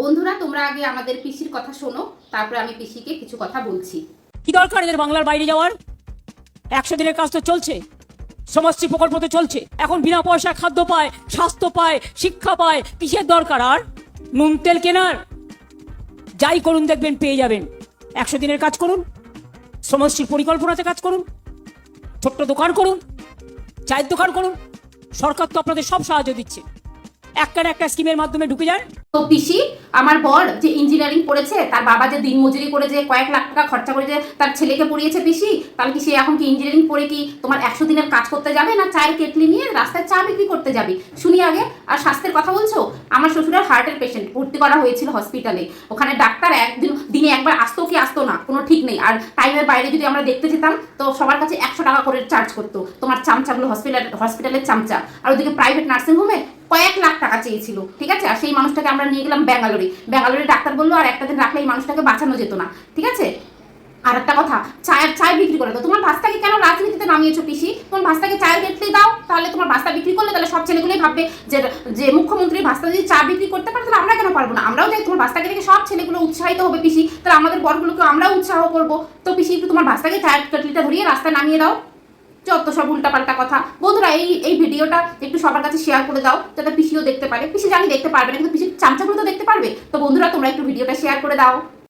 বন্ধুরা তোমরা আগে আমাদের পিসির কথা শোনো, তারপরে আমি পিসিকে কিছু কথা বলছি। কি দরকার এদের বাংলার বাইরে যাওয়ার? 100 দিনের কাজ তো চলছে, সমাজশ্রী প্রকল্প তো চলছে, এখন বিনা পয়সায় খাদ্য পায়, স্বাস্থ্য পায়, শিক্ষা পায়, কিসের দরকার আর? নুন তেল কেনার? যাই করুন দেখবেন পেয়ে যাবেন। 100 দিনের কাজ করুন, সমাজশ্রী পরিকল্পনাতে কাজ করুন, ছোট্ট দোকান করুন, চায়ের দোকান করুন, সরকার তো আপনাদের সব সাহায্য দিচ্ছে। একটা স্কিমের মাধ্যমে ঢুকে যান। তো পিসি, আমার বর যে ইঞ্জিনিয়ারিং পড়েছে, তার বাবা যে দিনমজুরি করে যে কয়েক লাখ টাকা খরচা করে যে তার ছেলেকে পড়িয়েছে পিসি, তাহলে কি সে এখন কি ইঞ্জিনিয়ারিং পড়ে কি তোমার 100 দিনের কাজ করতে যাবে, না চায়ের কেটলি নিয়ে রাস্তায় চা বিক্রি করতে যাবে? শুনি আগে। আর স্বাস্থ্যের কথা বলছো, আমার শ্বশুরের হার্টের পেশেন্ট, ভর্তি করা হয়েছিল হসপিটালে। ওখানে ডাক্তার দিনে একবার আসতো কি আসতো না, কোনো ঠিক নেই। আর টাইমের বাইরে যদি আমরা দেখতে যেতাম তো সবার কাছে 100 টাকা করে চার্জ করতো, তোমার চামচাগুলো হসপিটালের চামচা। আর ওদিকে প্রাইভেট নার্সিংহোমে কয়েক লাখ টাকা চেয়েছিল, ঠিক আছে। আর সেই মানুষটাকে আমরা নিয়ে গেলাম ব্যাঙ্গালোরে ডাক্তার বললো আর একটা দিন রাখলে এই মানুষটাকে বাঁচানো যেত না, ঠিক আছে। আর একটা কথা, চায় বিক্রি করে দাও। তোমার ভাস্তাকে কেন রাজনীতিতে নামিয়েছো পিসি? তোমার ভাস্তাকে চায়ের কেটলি দাও, তাহলে তোমার ভাস্তা বিক্রি করলে তাহলে সব ছেলেগুলোই ভাববে যে মুখ্যমন্ত্রী ভাস্তা যদি চা বিক্রি করতে পারে তাহলে আমরা কেন পারবো না? আমরাও যাই, তোমার ভাস্তাকে দেখে সব ছেলেগুলো উৎসাহিত হবে পিসি, তাহলে আমাদের বরগুলোকে আমরাও উৎসাহ করবো। তো পিসি একটু তোমার ভাস্তাকে চায়ের কেটলিটা ধরিয়ে রাস্তায় নামিয়ে দাও। যত সব উল্টাপাল্টা কথা। বন্ধুরা এই ভিডিওটা একটু সবার কাছে শেয়ার করে দাও, যাতে পিসিও দেখতে পারে। পিসি জানি দেখতে পারবে না, কিন্তু পিসির চামচাগুলো তো দেখতে পারবে। তো বন্ধুরা তোমরা একটু ভিডিওটা শেয়ার করে দাও।